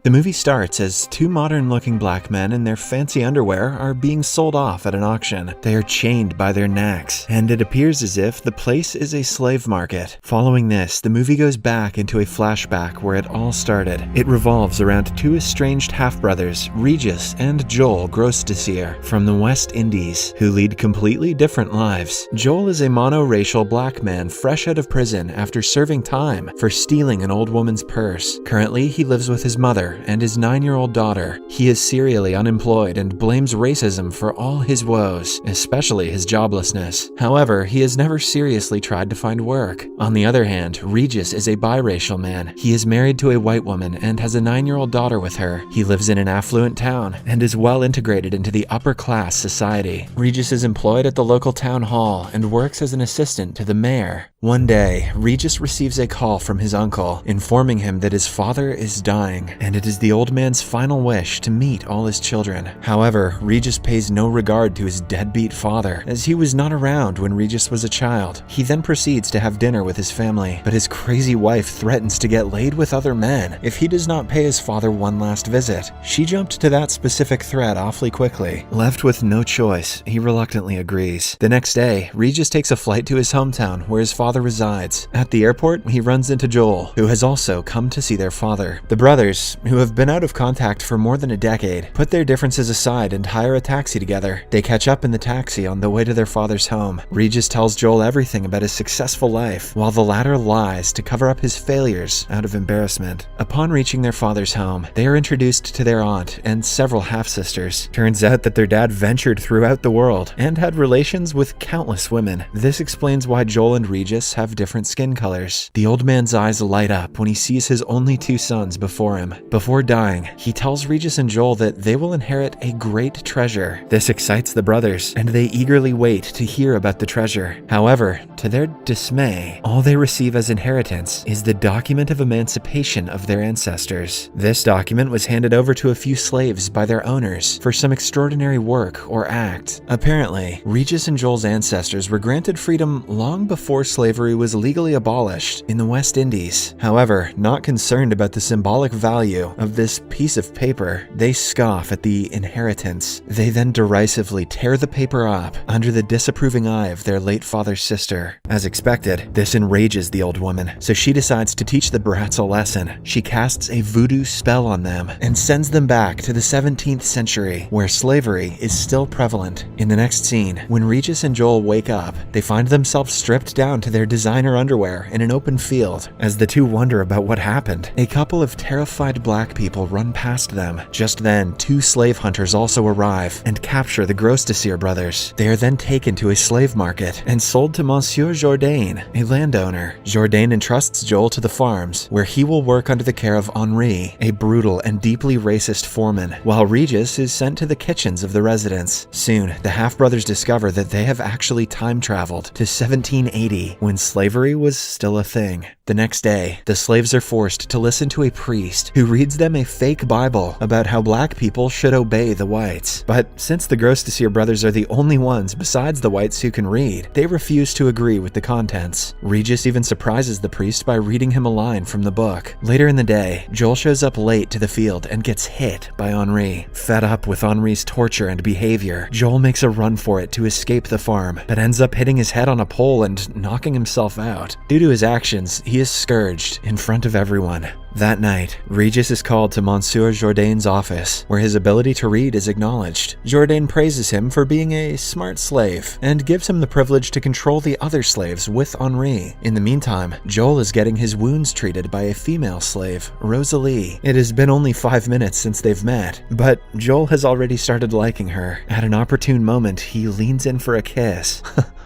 The movie starts as two modern-looking black men in their fancy underwear are being sold off at an auction. They are chained by their necks, and it appears as if the place is a slave market. Following this, the movie goes back into a flashback where it all started. It revolves around two estranged half-brothers, Regis and Joel Grosdesir, from the West Indies, who lead completely different lives. Joel is a monoracial black man fresh out of prison after serving time for stealing an old woman's purse. Currently, he lives with his mother and his 9-year-old daughter. He is serially unemployed and blames racism for all his woes, especially his joblessness. However, he has never seriously tried to find work. On the other hand, Regis is a biracial man. He is married to a white woman and has a 9-year-old daughter with her. He lives in an affluent town and is well integrated into the upper-class society. Regis is employed at the local town hall and works as an assistant to the mayor. One day, Regis receives a call from his uncle, informing him that his father is dying, and it is the old man's final wish to meet all his children. However, Regis pays no regard to his deadbeat father, as he was not around when Regis was a child. He then proceeds to have dinner with his family, but his crazy wife threatens to get laid with other men if he does not pay his father one last visit. She jumped to that specific threat awfully quickly. Left with no choice, he reluctantly agrees. The next day, Regis takes a flight to his hometown where his father resides. At the airport, he runs into Joel, who has also come to see their father. The brothers, who have been out of contact for more than a decade, put their differences aside and hire a taxi together. They catch up in the taxi on the way to their father's home. Regis tells Joel everything about his successful life, while the latter lies to cover up his failures out of embarrassment. Upon reaching their father's home, they are introduced to their aunt and several half-sisters. Turns out that their dad ventured throughout the world and had relations with countless women. This explains why Joel and Regis have different skin colors. The old man's eyes light up when he sees his only two sons before him. Before dying, he tells Regis and Joel that they will inherit a great treasure. This excites the brothers, and they eagerly wait to hear about the treasure. However, to their dismay, all they receive as inheritance is the document of emancipation of their ancestors. This document was handed over to a few slaves by their owners for some extraordinary work or act. Apparently, Regis and Joel's ancestors were granted freedom long before slavery was legally abolished in the West Indies. However, not concerned about the symbolic value of this piece of paper, they scoff at the inheritance. They then derisively tear the paper up under the disapproving eye of their late father's sister. As expected, this enrages the old woman, so she decides to teach the brats a lesson. She casts a voodoo spell on them and sends them back to the 17th century, where slavery is still prevalent. In the next scene, when Regis and Joel wake up, they find themselves stripped down to their designer underwear in an open field. As the two wonder about what happened, a couple of terrified black people run past them. Just then, two slave hunters also arrive and capture the Grosdesir brothers. They are then taken to a slave market and sold to Monsieur Jourdain, a landowner. Jourdain entrusts Joel to the farms, where he will work under the care of Henri, a brutal and deeply racist foreman, while Regis is sent to the kitchens of the residents. Soon, the half-brothers discover that they have actually time-traveled to 1780, when slavery was still a thing. The next day, the slaves are forced to listen to a priest who reads them a fake Bible about how black people should obey the whites. But since the Grosdesir brothers are the only ones besides the whites who can read, they refuse to agree with the contents. Regis even surprises the priest by reading him a line from the book. Later in the day, Joel shows up late to the field and gets hit by Henri. Fed up with Henri's torture and behavior, Joel makes a run for it to escape the farm, but ends up hitting his head on a pole and knocking himself out. Due to his actions, he is scourged in front of everyone. That night, Regis is called to Monsieur Jourdain's office, where his ability to read is acknowledged. Jourdain praises him for being a smart slave, and gives him the privilege to control the other slaves with Henri. In the meantime, Joel is getting his wounds treated by a female slave, Rosalie. It has been only 5 minutes since they've met, but Joel has already started liking her. At an opportune moment, he leans in for a kiss.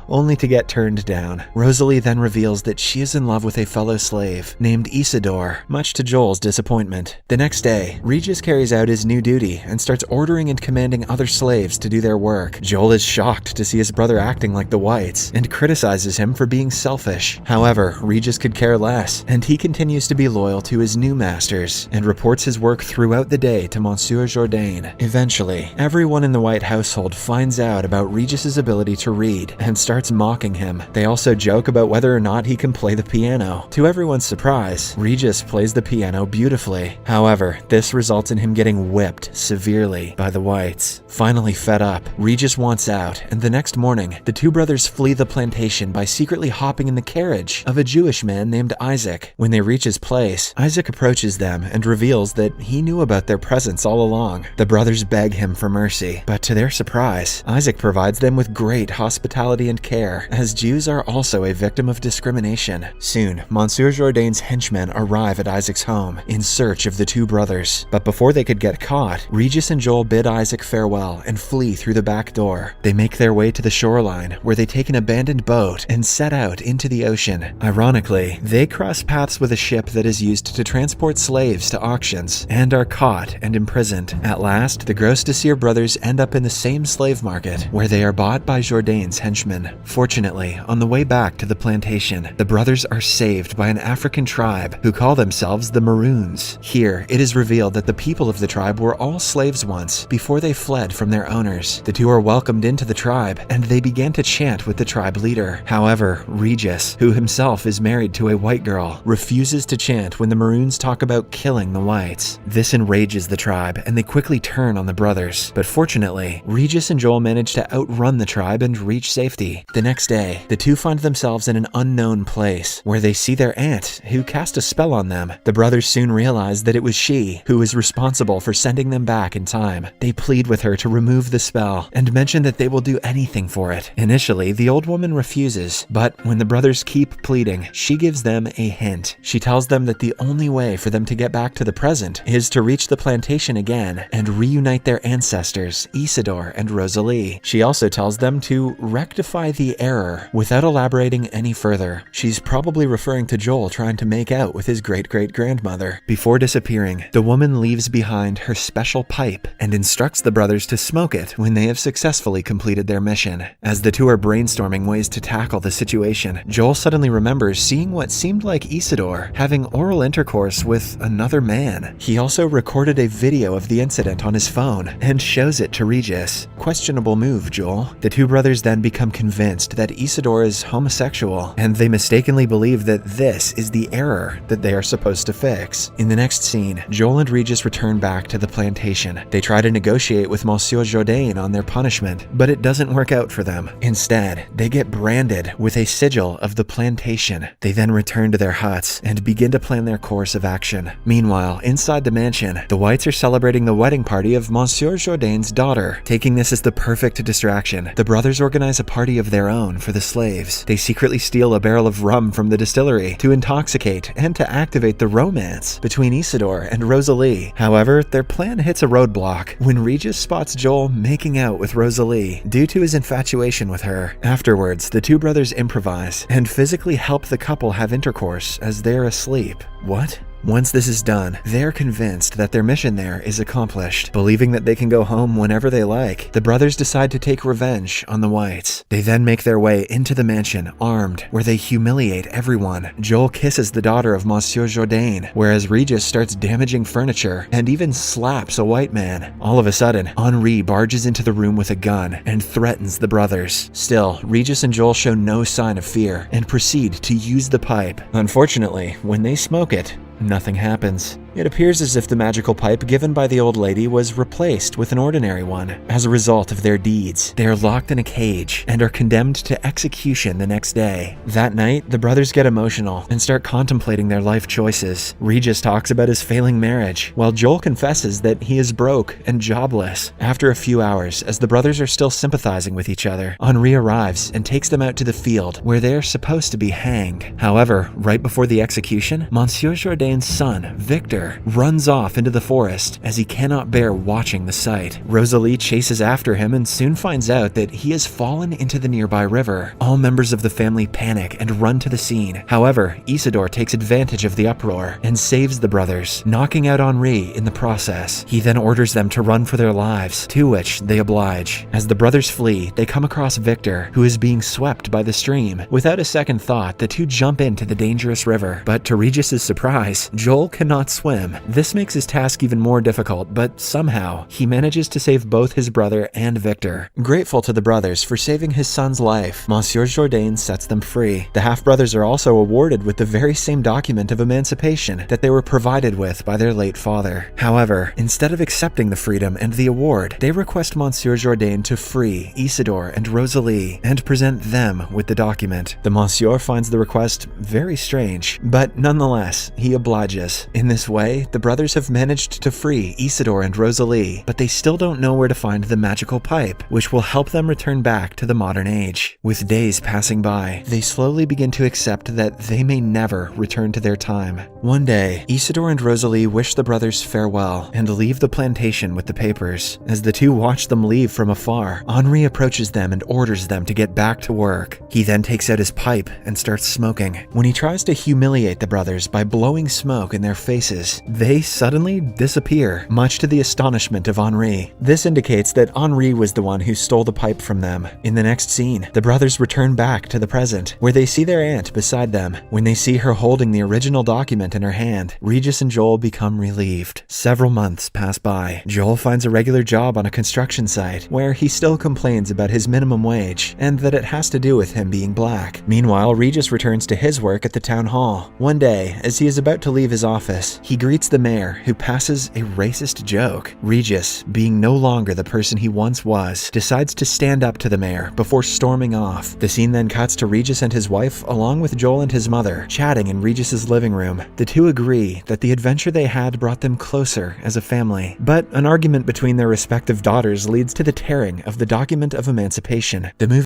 Only to get turned down. Rosalie then reveals that she is in love with a fellow slave named Isidore, much to Joel's disappointment. The next day, Regis carries out his new duty and starts ordering and commanding other slaves to do their work. Joel is shocked to see his brother acting like the whites and criticizes him for being selfish. However, Regis could care less, and he continues to be loyal to his new masters and reports his work throughout the day to Monsieur Jourdain. Eventually, everyone in the White household finds out about Regis's ability to read and starts starts mocking him. They also joke about whether or not he can play the piano. To everyone's surprise, Regis plays the piano beautifully. However, this results in him getting whipped severely by the whites. Finally fed up, Regis wants out, and the next morning, the two brothers flee the plantation by secretly hopping in the carriage of a Jewish man named Isaac. When they reach his place, Isaac approaches them and reveals that he knew about their presence all along. The brothers beg him for mercy, but to their surprise, Isaac provides them with great hospitality and care, as Jews are also a victim of discrimination. Soon, Monsieur Jourdain's henchmen arrive at Isaac's home in search of the two brothers, but before they could get caught, Regis and Joel bid Isaac farewell and flee through the back door. They make their way to the shoreline, where they take an abandoned boat and set out into the ocean. Ironically, they cross paths with a ship that is used to transport slaves to auctions, and are caught and imprisoned. At last, the Gros Desir brothers end up in the same slave market, where they are bought by Jourdain's henchmen. Fortunately, on the way back to the plantation, the brothers are saved by an African tribe who call themselves the Maroons. Here, it is revealed that the people of the tribe were all slaves once, before they fled from their owners. The two are welcomed into the tribe, and they begin to chant with the tribe leader. However, Regis, who himself is married to a white girl, refuses to chant when the Maroons talk about killing the whites. This enrages the tribe, and they quickly turn on the brothers. But fortunately, Regis and Joel manage to outrun the tribe and reach safety. The next day, the two find themselves in an unknown place, where they see their aunt, who cast a spell on them. The brothers soon realize that it was she who was responsible for sending them back in time. They plead with her to remove the spell, and mention that they will do anything for it. Initially, the old woman refuses, but when the brothers keep pleading, she gives them a hint. She tells them that the only way for them to get back to the present is to reach the plantation again and reunite their ancestors, Isidore and Rosalie. She also tells them to rectify the error without elaborating any further. She's probably referring to Joel trying to make out with his great-great-grandmother. Before disappearing, the woman leaves behind her special pipe and instructs the brothers to smoke it when they have successfully completed their mission. As the two are brainstorming ways to tackle the situation, Joel suddenly remembers seeing what seemed like Isidore having oral intercourse with another man. He also recorded a video of the incident on his phone and shows it to Regis. Questionable move, Joel. The two brothers then become convinced that Isidore is homosexual, and they mistakenly believe that this is the error that they are supposed to fix. In the next scene, Joel and Regis return back to the plantation. They try to negotiate with Monsieur Jourdain on their punishment, but it doesn't work out for them. Instead, they get branded with a sigil of the plantation. They then return to their huts and begin to plan their course of action. Meanwhile, inside the mansion, the whites are celebrating the wedding party of Monsieur Jourdain's daughter. Taking this as the perfect distraction, the brothers organize a party of their own for the slaves. They secretly steal a barrel of rum from the distillery to intoxicate and to activate the romance between Isidore and Rosalie. However, their plan hits a roadblock when Regis spots Joel making out with Rosalie due to his infatuation with her. Afterwards, the two brothers improvise and physically help the couple have intercourse as they're asleep. What? Once this is done, they're convinced that their mission there is accomplished. Believing that they can go home whenever they like, the brothers decide to take revenge on the whites. They then make their way into the mansion, armed, where they humiliate everyone. Joel kisses the daughter of Monsieur Jourdain, whereas Regis starts damaging furniture and even slaps a white man. All of a sudden, Henri barges into the room with a gun and threatens the brothers. Still, Regis and Joel show no sign of fear and proceed to use the pipe. Unfortunately, when they smoke it, nothing happens. It appears as if the magical pipe given by the old lady was replaced with an ordinary one. As a result of their deeds, they are locked in a cage and are condemned to execution the next day. That night, the brothers get emotional and start contemplating their life choices. Regis talks about his failing marriage, while Joel confesses that he is broke and jobless. After a few hours, as the brothers are still sympathizing with each other, Henri arrives and takes them out to the field where they are supposed to be hanged. However, right before the execution, Monsieur Jourdain's son, Victor, runs off into the forest as he cannot bear watching the sight. Rosalie chases after him and soon finds out that he has fallen into the nearby river. All members of the family panic and run to the scene. However, Isidore takes advantage of the uproar and saves the brothers, knocking out Henri in the process. He then orders them to run for their lives, to which they oblige. As the brothers flee, they come across Victor, who is being swept by the stream. Without a second thought, the two jump into the dangerous river, but to Regis's surprise, Joel cannot swim swim. This makes his task even more difficult, but somehow he manages to save both his brother and Victor. Grateful to the brothers for saving his son's life, Monsieur Jourdain sets them free. The half-brothers are also awarded with the very same document of emancipation that they were provided with by their late father. However, instead of accepting the freedom and the award, they request Monsieur Jourdain to free Isidore and Rosalie and present them with the document. The Monsieur finds the request very strange, but nonetheless, he obliges. In this way, the brothers have managed to free Isidore and Rosalie, but they still don't know where to find the magical pipe, which will help them return back to the modern age. With days passing by, they slowly begin to accept that they may never return to their time. One day, Isidore and Rosalie wish the brothers farewell and leave the plantation with the papers. As the two watch them leave from afar, Henri approaches them and orders them to get back to work. He then takes out his pipe and starts smoking. When he tries to humiliate the brothers by blowing smoke in their faces, they suddenly disappear, much to the astonishment of Henri. This indicates that Henri was the one who stole the pipe from them. In the next scene, the brothers return back to the present, where they see their aunt beside them. When they see her holding the original document in her hand, Regis and Joel become relieved. Several months pass by. Joel finds a regular job on a construction site, where he still complains about his minimum wage, and that it has to do with him being black. Meanwhile, Regis returns to his work at the town hall. One day, as he is about to leave his office, he greets the mayor, who passes a racist joke. Regis, being no longer the person he once was, decides to stand up to the mayor before storming off. The scene then cuts to Regis and his wife, along with Joel and his mother, chatting in Regis's living room. The two agree that the adventure they had brought them closer as a family, but an argument between their respective daughters leads to the tearing of the document of emancipation. The movie